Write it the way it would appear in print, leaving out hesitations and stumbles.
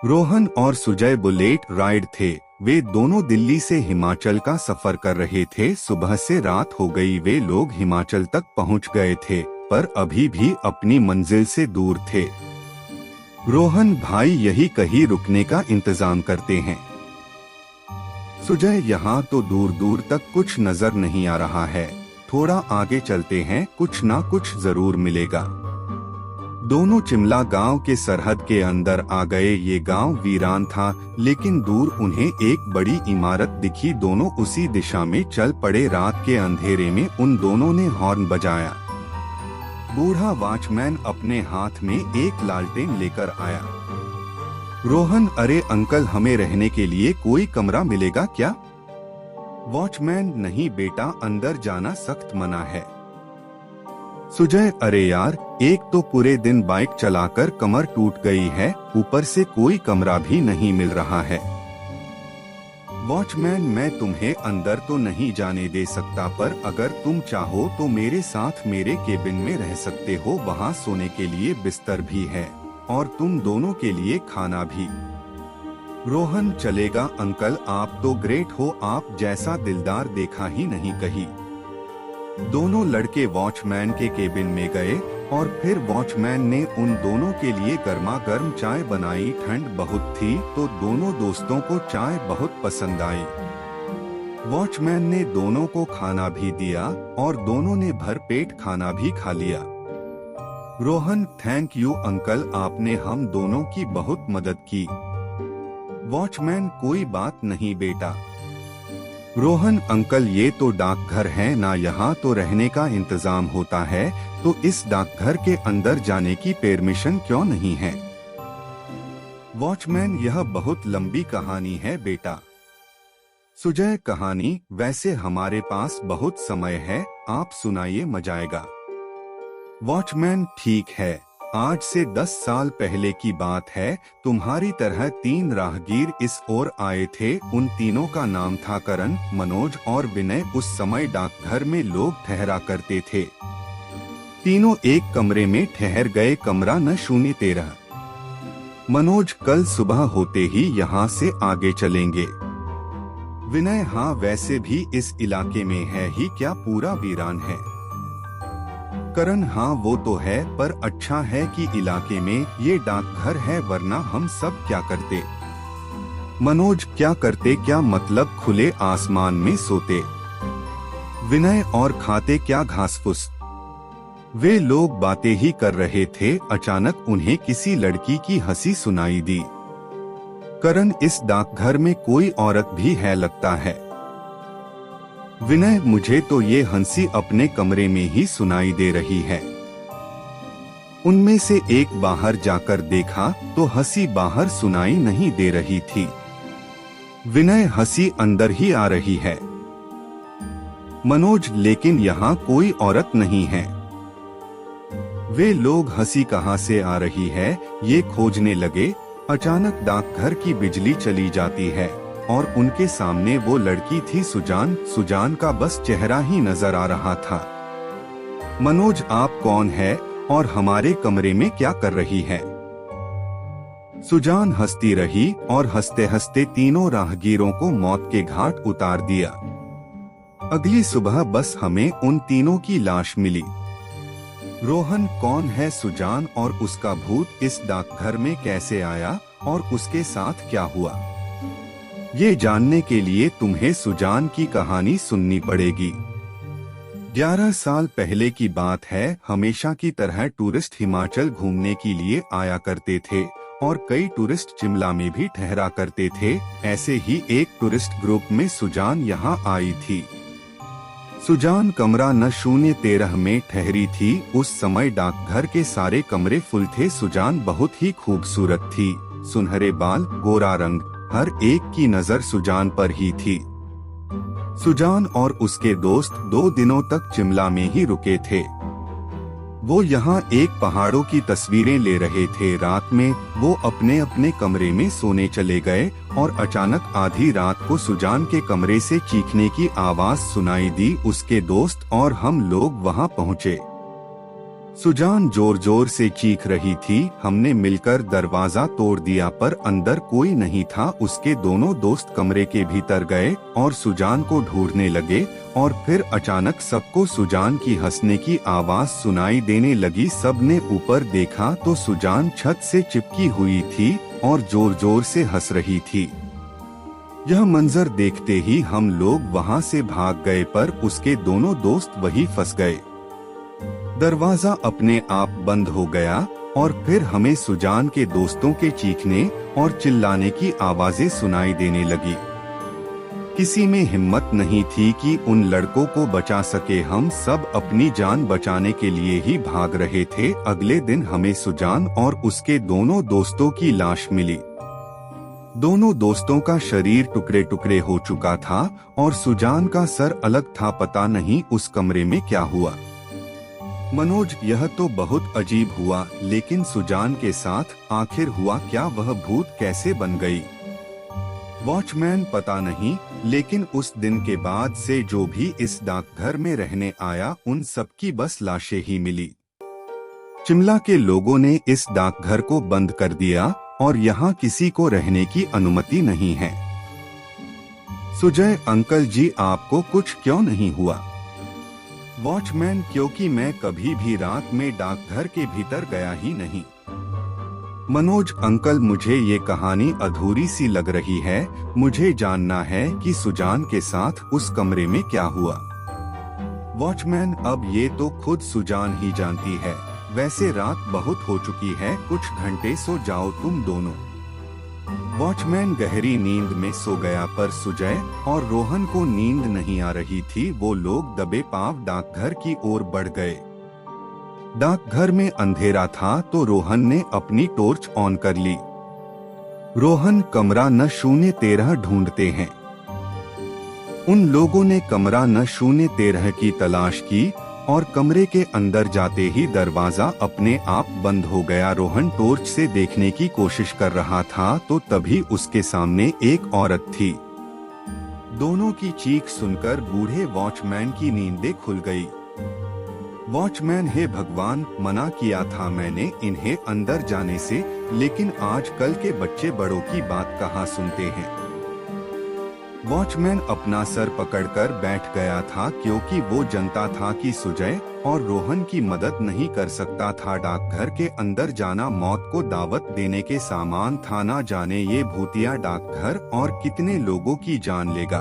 रोहन और Sujay bullet ride थे। वे दोनों दिल्ली से हिमाचल का सफर कर रहे थे। सुबह से रात हो गई, वे लोग हिमाचल तक पहुंच गए थे, पर अभी भी अपनी मंजिल से दूर थे। रोहन भाई यही कहीं रुकने का इंतजाम करते हैं। सुजय, यहाँ तो दूर दूर तक कुछ नजर नहीं आ रहा है, थोड़ा आगे चलते हैं, कुछ ना कुछ जरूर मिलेगा। दोनों चिमला गांव के सरहद के अंदर आ गए। ये गांव वीरान था, लेकिन दूर उन्हें एक बड़ी इमारत दिखी। दोनों उसी दिशा में चल पड़े। रात के अंधेरे में उन दोनों ने हॉर्न बजाया। बूढ़ा वॉचमैन अपने हाथ में एक लालटेन लेकर आया। रोहन, अरे अंकल, हमें रहने के लिए कोई कमरा मिलेगा क्या? वॉचमैन, नहीं बेटा, अंदर जाना सख्त मना है। सुजय, अरे यार, एक तो पूरे दिन बाइक चलाकर कमर टूट गई है, ऊपर से कोई कमरा भी नहीं मिल रहा है। वॉचमैन, मैं तुम्हें अंदर तो नहीं जाने दे सकता, पर अगर तुम चाहो तो मेरे साथ मेरे केबिन में रह सकते हो। वहाँ सोने के लिए बिस्तर भी है और तुम दोनों के लिए खाना भी। रोहन, चलेगा अंकल, आप तो ग्रेट हो, आप जैसा दिलदार देखा ही नहीं कहीं। दोनों लड़के वॉचमैन के केबिन में गए और फिर वॉचमैन ने उन दोनों के लिए गर्मा गर्म चाय बनाई। ठंड बहुत थी तो दोनों दोस्तों को चाय बहुत पसंद आई। वॉचमैन ने दोनों को खाना भी दिया और दोनों ने भरपेट खाना भी खा लिया। रोहन, थैंक यू अंकल, आपने हम दोनों की बहुत मदद की। वॉचमैन, कोई बात नहीं बेटा। रोहन, अंकल, ये तो डाकघर है ना, यहाँ तो रहने का इंतजाम होता है, तो इस डाकघर के अंदर जाने की परमिशन क्यों नहीं है? वॉचमैन, यह बहुत लंबी कहानी है बेटा। सुजय, कहानी? वैसे हमारे पास बहुत समय है, आप सुनाइए, मजा आएगा। वॉचमैन, ठीक है, आज से 10 साल पहले की बात है। तुम्हारी तरह 3 राहगीर इस ओर आए थे। उन तीनों का नाम था करण, मनोज और विनय। उस समय डाकघर में लोग ठहरा करते थे। तीनों एक कमरे में ठहर गए। कमरा न 013। मनोज, कल सुबह होते ही यहाँ से आगे चलेंगे। विनय, हाँ, वैसे भी इस इलाके में है ही क्या, पूरा वीरान है। करण, हाँ वो तो है, पर अच्छा है कि इलाके में ये डाकघर है, वरना हम सब क्या करते? मनोज, क्या करते? क्या मतलब खुले आसमान में सोते? विनय, और खाते क्या घास फूस? वे लोग बातें ही कर रहे थे, अचानक उन्हें किसी लड़की की हंसी सुनाई दी। करण, इस डाकघर में कोई औरत भी है लगता है। विनय, मुझे तो ये हंसी अपने कमरे में ही सुनाई दे रही है। उनमें से एक बाहर जाकर देखा तो हंसी बाहर सुनाई नहीं दे रही थी। विनय, हंसी अंदर ही आ रही है। मनोज, लेकिन यहाँ कोई औरत नहीं है। वे लोग हंसी कहाँ से आ रही है ये खोजने लगे। अचानक डाकघर की बिजली चली जाती है और उनके सामने वो लड़की थी, सुजान। सुजान का बस चेहरा ही नजर आ रहा था। मनोज, आप कौन है और हमारे कमरे में क्या कर रही है? सुजान हंसती रही और हंसते हंसते तीनों राहगीरों को मौत के घाट उतार दिया। अगली सुबह बस हमें उन तीनों की लाश मिली। रोहन, कौन है सुजान और उसका भूत इस डाकघर में कैसे आया और उसके साथ क्या हुआ? ये जानने के लिए तुम्हें सुजान की कहानी सुननी पड़ेगी। 11 साल पहले की बात है। हमेशा की तरह टूरिस्ट हिमाचल घूमने के लिए आया करते थे और कई टूरिस्ट शिमला में भी ठहरा करते थे। ऐसे ही एक टूरिस्ट ग्रुप में सुजान यहाँ आई थी। सुजान कमरा न 013 में ठहरी थी। उस समय डाकघर के सारे कमरे फुल थे। सुजान बहुत ही खूबसूरत थी, सुनहरे बाल, गोरा रंग, हर एक की नजर सुजान पर ही थी। सुजान और उसके दोस्त 2 दिनों तक शिमला में ही रुके थे। वो यहाँ एक पहाड़ों की तस्वीरें ले रहे थे। रात में वो अपने अपने कमरे में सोने चले गए और अचानक आधी रात को सुजान के कमरे से चीखने की आवाज सुनाई दी। उसके दोस्त और हम लोग वहाँ पहुँचे। सुजान जोर जोर से चीख रही थी। हमने मिलकर दरवाजा तोड़ दिया पर अंदर कोई नहीं था। उसके दोनों दोस्त कमरे के भीतर गए और सुजान को ढूंढने लगे और फिर अचानक सबको सुजान की हंसने की आवाज सुनाई देने लगी। सबने ऊपर देखा तो सुजान छत से चिपकी हुई थी और जोर जोर से हंस रही थी। यह मंजर देखते ही हम लोग वहां से भाग गए पर उसके दोनों दोस्त वहीं फंस गए। दरवाजा अपने आप बंद हो गया और फिर हमें सुजान के दोस्तों के चीखने और चिल्लाने की आवाजें सुनाई देने लगी। किसी में हिम्मत नहीं थी कि उन लड़कों को बचा सके। हम सब अपनी जान बचाने के लिए ही भाग रहे थे। अगले दिन हमें सुजान और उसके दोनों दोस्तों की लाश मिली। दोनों दोस्तों का शरीर टुकड़े टुकड़े हो चुका था और सुजान का सर अलग था। पता नहीं उस कमरे में क्या हुआ। मनोज, यह तो बहुत अजीब हुआ, लेकिन सुजान के साथ आखिर हुआ क्या? वह भूत कैसे बन गई? वॉचमैन, पता नहीं, लेकिन उस दिन के बाद से जो भी इस डाकघर में रहने आया उन सबकी बस लाशें ही मिली। शिमला के लोगों ने इस डाकघर को बंद कर दिया और यहाँ किसी को रहने की अनुमति नहीं है। सुजय अंकल जी, आपको कुछ क्यों नहीं हुआ? वॉचमैन, क्योंकि मैं कभी भी रात में डाकघर के भीतर गया ही नहीं। मनोज अंकल, मुझे ये कहानी अधूरी सी लग रही है। मुझे जानना है कि सुजान के साथ उस कमरे में क्या हुआ। वॉचमैन, अब ये तो खुद सुजान ही जानती है। वैसे रात बहुत हो चुकी है, कुछ घंटे सो जाओ तुम दोनों। वॉचमैन गहरी नींद में सो गया पर सुजय और रोहन को नींद नहीं आ रही थी। वो लोग दबे पांव डाकघर की ओर बढ़ गए। डाकघर में अंधेरा था तो रोहन ने अपनी टॉर्च ऑन कर ली। रोहन, कमरा न 013 ढूंढते हैं। उन लोगों ने कमरा न 013 की तलाश की और कमरे के अंदर जाते ही दरवाजा अपने आप बंद हो गया। रोहन टॉर्च से देखने की कोशिश कर रहा था तो तभी उसके सामने एक औरत थी। दोनों की चीख सुनकर बूढ़े वॉचमैन की नींदें खुल गई। वॉचमैन, हे भगवान, मना किया था मैंने इन्हें अंदर जाने से, लेकिन आजकल के बच्चे बड़ों की बात कहाँ सुनते हैं। वॉचमैन अपना सर पकड़कर बैठ गया था क्योंकि वो जानता था कि सुजय और रोहन की मदद नहीं कर सकता था। डाकघर के अंदर जाना मौत को दावत देने के सामान था। ना जाने ये भूतिया डाकघर और कितने लोगों की जान लेगा।